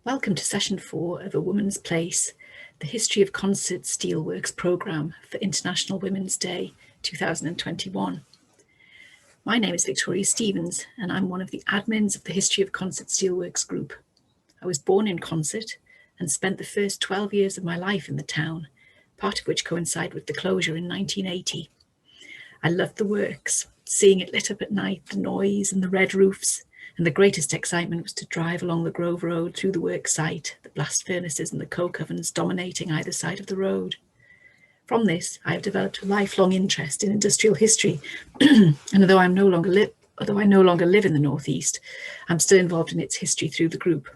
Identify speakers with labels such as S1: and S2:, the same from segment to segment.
S1: Welcome to Session 4 of A Woman's Place, the History of Concert Steelworks programme for International Women's Day 2021. My name is Victoria Stevens and I'm one of the admins of the History of Concert Steelworks group. I was born in Concert and spent the first 12 years of my life in the town, part of which coincided with the closure in 1980. I loved the works, seeing it lit up at night, the noise and the red roofs, and the greatest excitement was to drive along the Grove Road through the work site, the blast furnaces and the coke ovens dominating either side of the road. From this, I have developed a lifelong interest in industrial history, and although I no longer live in the Northeast, I'm still involved in its history through the group.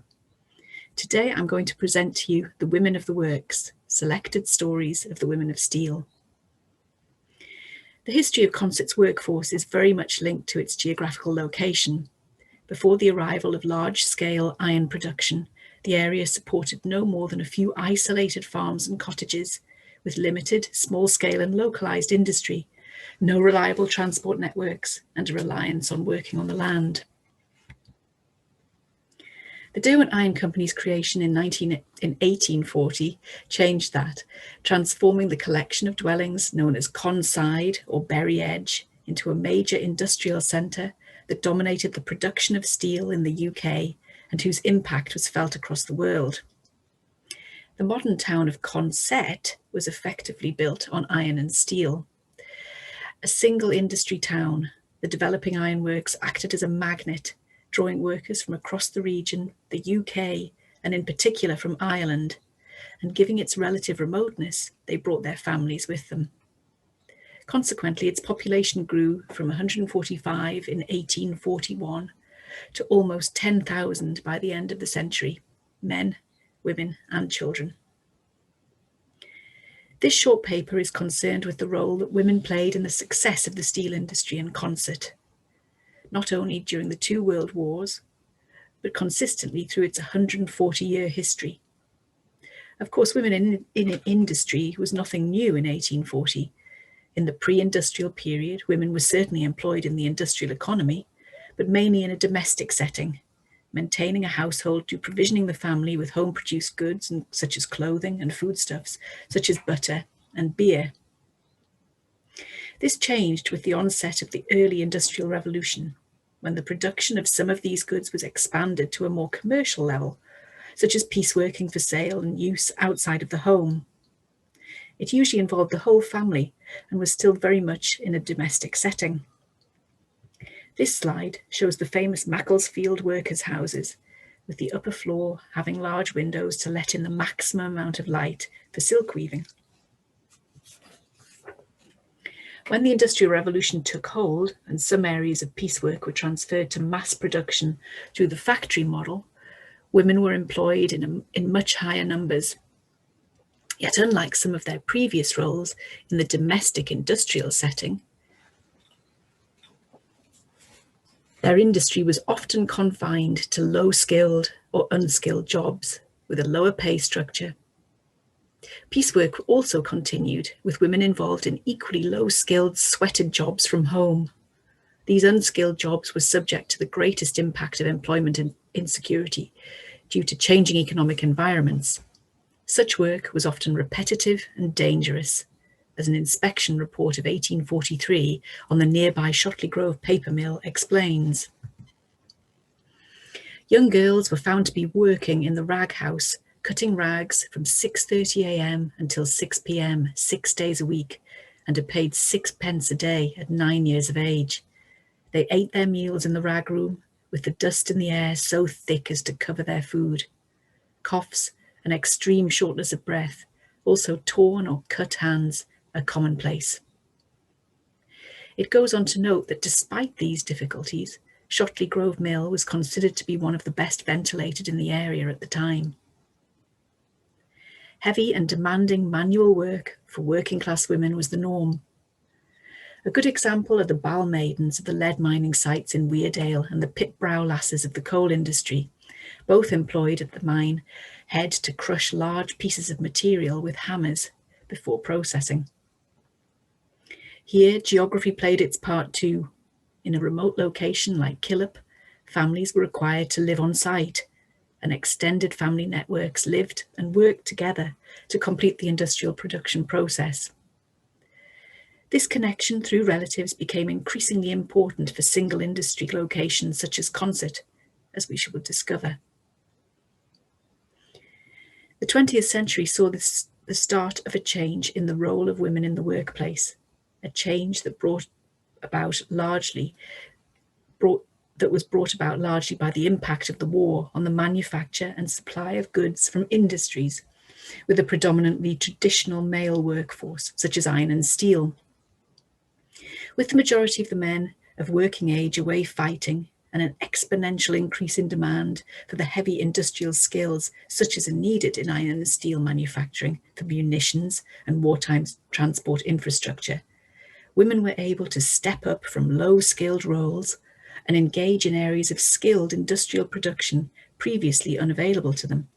S1: Today, I'm going to present to you the Women of the Works, selected stories of the women of steel. The history of Concert's workforce is very much linked to its geographical location. Before the arrival of large-scale iron production, the area supported no more than a few isolated farms and cottages, with limited, small-scale and localised industry, no reliable transport networks, and a reliance on working on the land. The Derwent Iron Company's creation in 1840 changed that, transforming the collection of dwellings known as Conside or Berry Edge into a major industrial centre that dominated the production of steel in the UK and whose impact was felt across the world. The modern town of Consett was effectively built on iron and steel. A single industry town, the developing ironworks acted as a magnet, drawing workers from across the region, the UK, and in particular from Ireland, and giving its relative remoteness, they brought their families with them. Consequently, its population grew from 145 in 1841 to almost 10,000 by the end of the century, men, women, and children. This short paper is concerned with the role that women played in the success of the steel industry in Concert, not only during the two world wars, but consistently through its 140-year history. Of course, women in industry was nothing new in 1840. In the pre-industrial period, women were certainly employed in the industrial economy, but mainly in a domestic setting, maintaining a household to provisioning the family with home-produced goods such as clothing and foodstuffs, such as butter and beer. This changed with the onset of the early Industrial Revolution, when the production of some of these goods was expanded to a more commercial level, such as pieceworking for sale and use outside of the home. It usually involved the whole family and was still very much in a domestic setting. This slide shows the famous Macclesfield workers' houses, with the upper floor having large windows to let in the maximum amount of light for silk weaving. When the Industrial Revolution took hold and some areas of piecework were transferred to mass production through the factory model, women were employed in much higher numbers. Yet unlike some of their previous roles in the domestic industrial setting, their industry was often confined to low-skilled or unskilled jobs with a lower pay structure. Piecework also continued, with women involved in equally low-skilled, sweated jobs from home. These unskilled jobs were subject to the greatest impact of employment insecurity due to changing economic environments. Such work was often repetitive and dangerous, as an inspection report of 1843 on the nearby Shotley Grove paper mill explains. Young girls were found to be working in the rag house, cutting rags from 6:30 a.m. until 6 p.m. 6 days a week, and are paid 6p a day at 9 years of age. They ate their meals in the rag room, with the dust in the air so thick as to cover their food. Coughs and extreme shortness of breath, also torn or cut hands, are commonplace. It goes on to note that despite these difficulties, Shotley Grove Mill was considered to be one of the best ventilated in the area at the time. Heavy and demanding manual work for working class women was the norm. A good example are the bal maidens of the lead mining sites in Weardale and the pit brow lasses of the coal industry, both employed at the mine head to crush large pieces of material with hammers before processing. Here, geography played its part too. In a remote location like Killop, families were required to live on site, and extended family networks lived and worked together to complete the industrial production process. This connection through relatives became increasingly important for single industry locations such as Consett, as we shall discover. The 20th century saw the start of a change in the role of women in the workplace, a change that was brought about largely by the impact of the war on the manufacture and supply of goods from industries with a predominantly traditional male workforce, such as iron and steel. With the majority of the men of working age away fighting and an exponential increase in demand for the heavy industrial skills such as are needed in iron and steel manufacturing for munitions and wartime transport infrastructure, women were able to step up from low-skilled roles and engage in areas of skilled industrial production previously unavailable to them.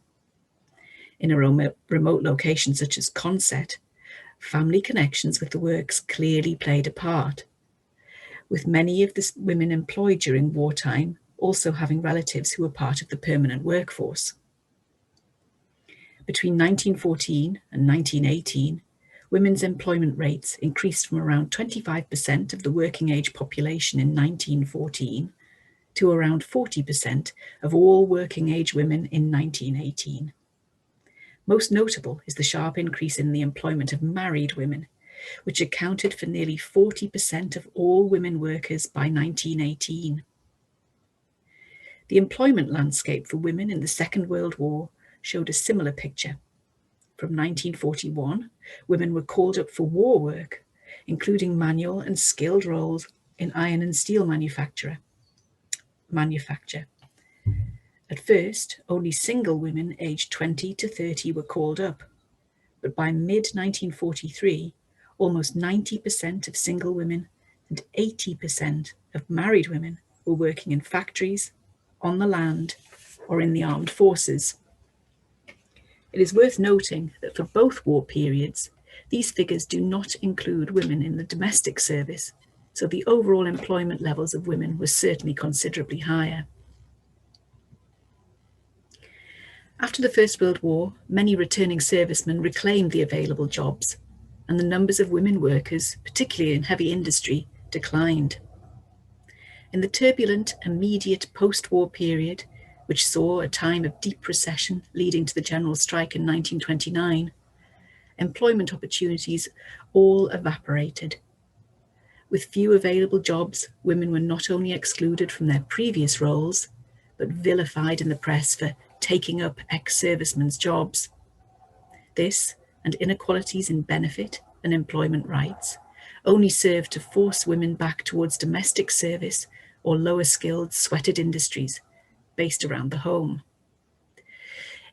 S1: In a remote location such as Consett, family connections with the works clearly played a part, with many of the women employed during wartime also having relatives who were part of the permanent workforce. Between 1914 and 1918, women's employment rates increased from around 25% of the working age population in 1914 to around 40% of all working age women in 1918. Most notable is the sharp increase in the employment of married women, which accounted for nearly 40% of all women workers by 1918. The employment landscape for women in the Second World War showed a similar picture. From 1941, women were called up for war work, including manual and skilled roles in iron and steel manufacture. At first, only single women aged 20 to 30 were called up, but by mid-1943, almost 90% of single women and 80% of married women were working in factories, on the land, or in the armed forces. It is worth noting that for both war periods, these figures do not include women in the domestic service, so the overall employment levels of women were certainly considerably higher. After the First World War, many returning servicemen reclaimed the available jobs, and the numbers of women workers, particularly in heavy industry, declined. In the turbulent, immediate post-war period, which saw a time of deep recession leading to the general strike in 1929, employment opportunities all evaporated. With few available jobs, women were not only excluded from their previous roles, but vilified in the press for taking up ex-servicemen's jobs. This, and inequalities in benefit and employment rights, only served to force women back towards domestic service or lower-skilled sweated industries based around the home.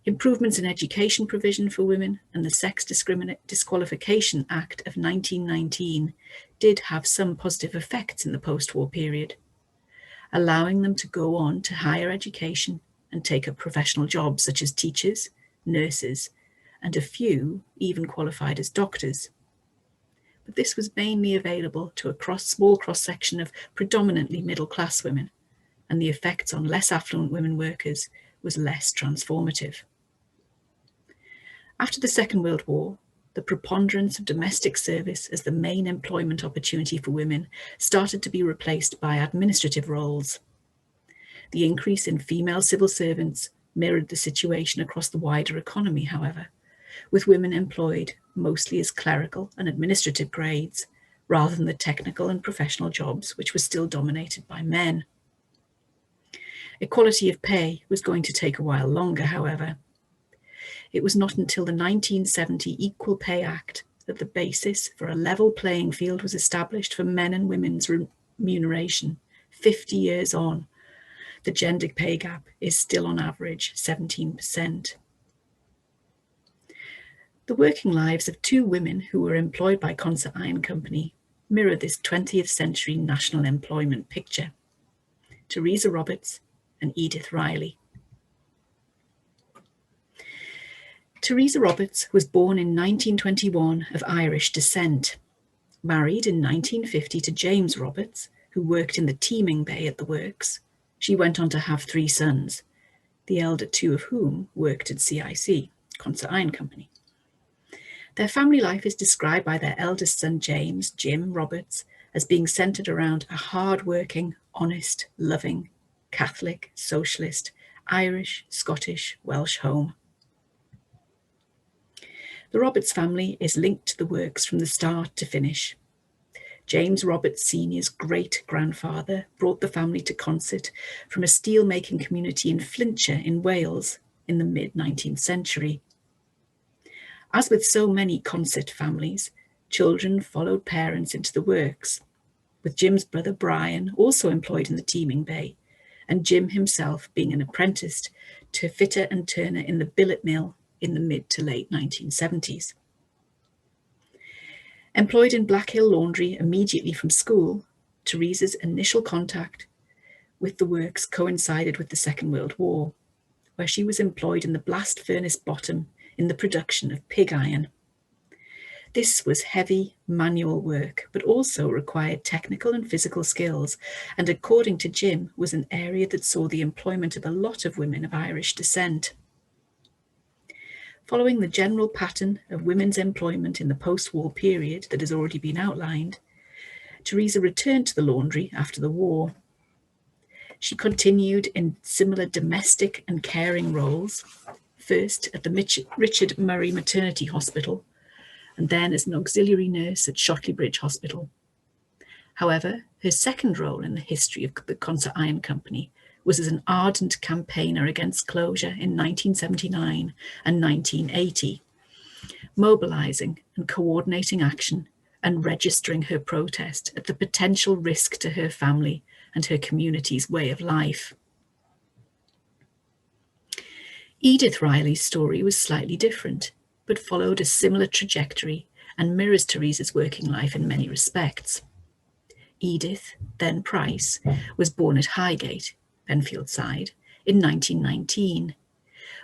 S1: Improvements in education provision for women and the Sex Disqualification Act of 1919 did have some positive effects in the post-war period, allowing them to go on to higher education and take up professional jobs such as teachers, nurses, and a few even qualified as doctors. But this was mainly available to a small cross-section of predominantly middle-class women, and the effects on less affluent women workers was less transformative. After the Second World War, the preponderance of domestic service as the main employment opportunity for women started to be replaced by administrative roles. The increase in female civil servants mirrored the situation across the wider economy, however, with women employed mostly as clerical and administrative grades, rather than the technical and professional jobs which were still dominated by men. Equality of pay was going to take a while longer, however. It was not until the 1970 Equal Pay Act that the basis for a level playing field was established for men and women's remuneration. 50 years on, the gender pay gap is still on average 17%. The working lives of two women who were employed by Consett Iron Company mirror this 20th century national employment picture: Teresa Roberts and Edith Riley. Teresa Roberts was born in 1921 of Irish descent. Married in 1950 to James Roberts, who worked in the teaming bay at the works, she went on to have 3 sons: the elder two of whom worked at CIC, Concert Iron Company. Their family life is described by their eldest son, James, Jim Roberts, as being centred around a hard-working, honest, loving, Catholic, socialist, Irish, Scottish, Welsh home. The Roberts family is linked to the works from the start to finish. James Roberts Sr.'s great-grandfather brought the family to Concert from a steel-making community in Flintshire in Wales in the mid-19th century. As with so many Concert families, children followed parents into the works, with Jim's brother Brian also employed in the teaming bay, and Jim himself being an apprentice to fitter and turner in the billet mill in the mid to late 1970s. Employed in Black Hill Laundry immediately from school, Teresa's initial contact with the works coincided with the Second World War, where she was employed in the blast furnace bottom in the production of pig iron. This was heavy manual work, but also required technical and physical skills, and according to Jim, was an area that saw the employment of a lot of women of Irish descent. Following the general pattern of women's employment in the post-war period that has already been outlined, Teresa returned to the laundry after the war. She continued in similar domestic and caring roles, first at the Richard Murray Maternity Hospital, and then as an auxiliary nurse at Shotley Bridge Hospital. However, her second role in the history of the Concert Iron Company was as an ardent campaigner against closure in 1979 and 1980, mobilising and coordinating action and registering her protest at the potential risk to her family and her community's way of life. Edith Riley's story was slightly different, but followed a similar trajectory and mirrors Teresa's working life in many respects. Edith, then Price, was born at Highgate, Benfield Side, in 1919,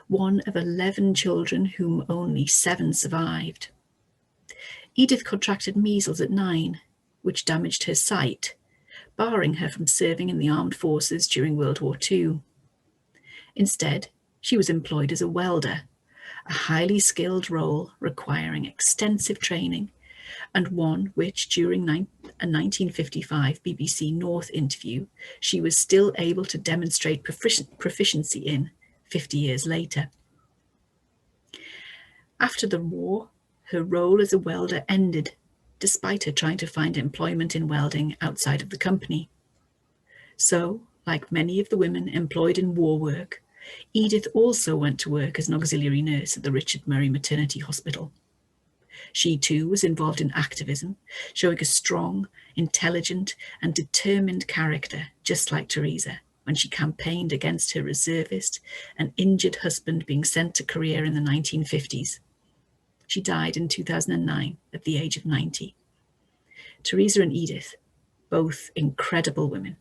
S1: one of 11 children whom only 7 survived. Edith contracted measles at 9, which damaged her sight, barring her from serving in the armed forces during World War II. Instead, she was employed as a welder, a highly skilled role requiring extensive training, and one which, during a 1955 BBC North interview, she was still able to demonstrate proficiency in 50 years later. After the war, her role as a welder ended, despite her trying to find employment in welding outside of the company. So, like many of the women employed in war work, Edith also went to work as an auxiliary nurse at the Richard Murray Maternity Hospital. She too was involved in activism, showing a strong, intelligent and determined character, just like Teresa, when she campaigned against her reservist and injured husband being sent to Korea in the 1950s. She died in 2009 at the age of 90. Teresa and Edith, both incredible women.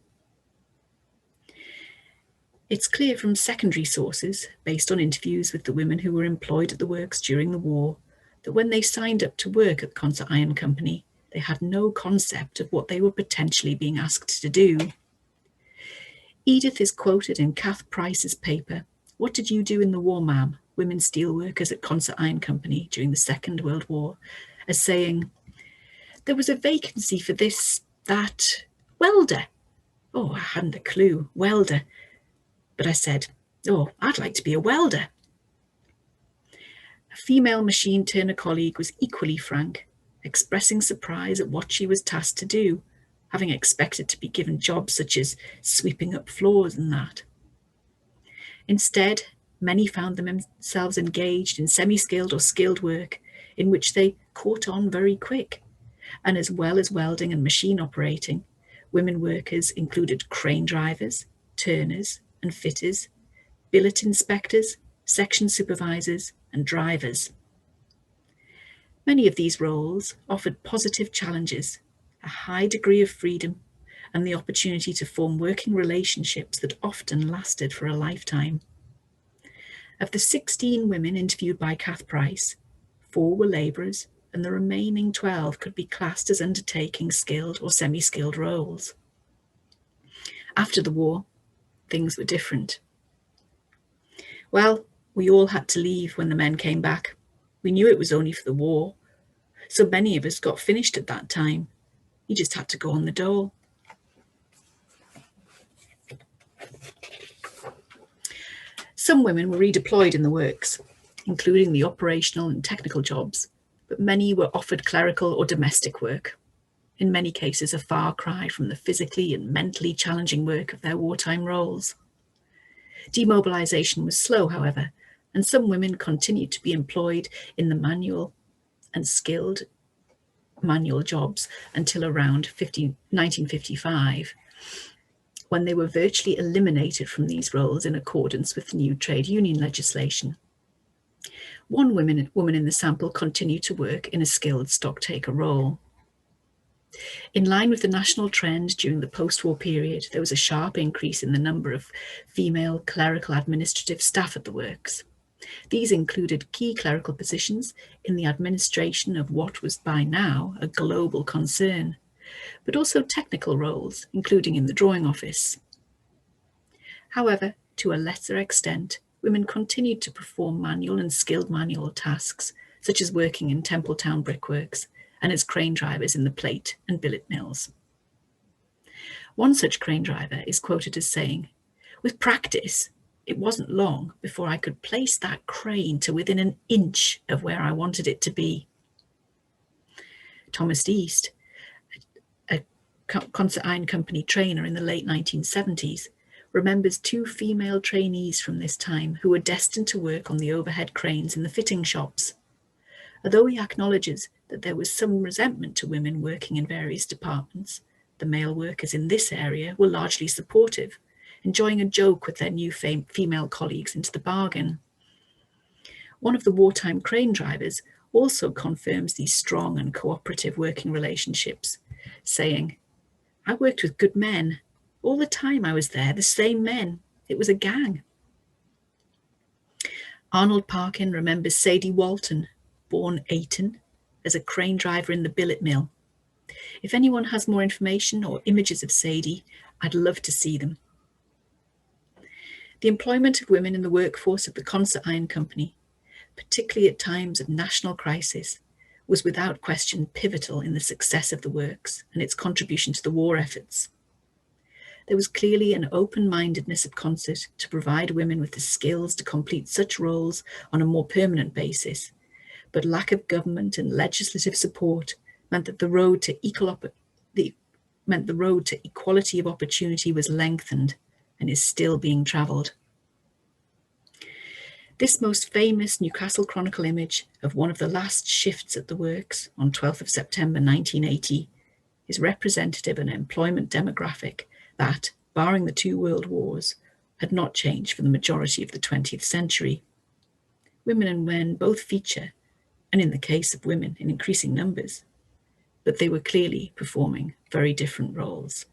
S1: It's clear from secondary sources, based on interviews with the women who were employed at the works during the war, that when they signed up to work at the Concert Iron Company, they had no concept of what they were potentially being asked to do. Edith is quoted in Kath Price's paper, "What Did You Do in the War, Ma'am? Women Steelworkers at Concert Iron Company During the Second World War," as saying, "There was a vacancy for that, welder." Oh, I hadn't a clue, welder. But I said, "Oh, I'd like to be a welder." A female machine turner colleague was equally frank, expressing surprise at what she was tasked to do, having expected to be given jobs such as sweeping up floors and that. Instead, many found themselves engaged in semi-skilled or skilled work in which they caught on very quick. And as well as welding and machine operating, women workers included crane drivers, turners and fitters, billet inspectors, section supervisors and drivers. Many of these roles offered positive challenges, a high degree of freedom, and the opportunity to form working relationships that often lasted for a lifetime. Of the 16 women interviewed by Kath Price, 4 were labourers, and the remaining 12 could be classed as undertaking skilled or semi-skilled roles. After the war, things were different. Well, we all had to leave when the men came back. We knew it was only for the war, so many of us got finished at that time. You just had to go on the dole. Some women were redeployed in the works, including the operational and technical jobs, but many were offered clerical or domestic work, in many cases a far cry from the physically and mentally challenging work of their wartime roles. Demobilisation was slow, however, and some women continued to be employed in the manual and skilled manual jobs until around 1955, when they were virtually eliminated from these roles in accordance with new trade union legislation. One woman in the sample continued to work in a skilled stocktaker role. In line with the national trend during the post-war period, there was a sharp increase in the number of female clerical administrative staff at the works. These included key clerical positions in the administration of what was by now a global concern, but also technical roles, including in the drawing office. However, to a lesser extent, women continued to perform manual and skilled manual tasks, such as working in Templetown brickworks and as crane drivers in the plate and billet mills. One such crane driver is quoted as saying, "With practice, it wasn't long before I could place that crane to within an inch of where I wanted it to be." Thomas East, a concert iron company trainer in the late 1970s, remembers two female trainees from this time who were destined to work on the overhead cranes in the fitting shops. Although he acknowledges that there was some resentment to women working in various departments, the male workers in this area were largely supportive, enjoying a joke with their new female colleagues into the bargain. One of the wartime crane drivers also confirms these strong and cooperative working relationships, saying, "I worked with good men. All the time I was there, the same men. It was a gang." Arnold Parkin remembers Sadie Walton, born Ayton, as a crane driver in the billet mill. "If anyone has more information or images of Sadie, I'd love to see them." The employment of women in the workforce of the Concert Iron Company, particularly at times of national crisis, was without question pivotal in the success of the works and its contribution to the war efforts. There was clearly an open-mindedness of Concert to provide women with the skills to complete such roles on a more permanent basis, but lack of government and legislative support meant that the road to equality of opportunity was lengthened and is still being travelled. This most famous Newcastle Chronicle image of one of the last shifts at the works on 12th of September 1980 is representative of an employment demographic that, barring the two world wars, had not changed for the majority of the 20th century. Women and men both feature, and in the case of women in increasing numbers, but they were clearly performing very different roles.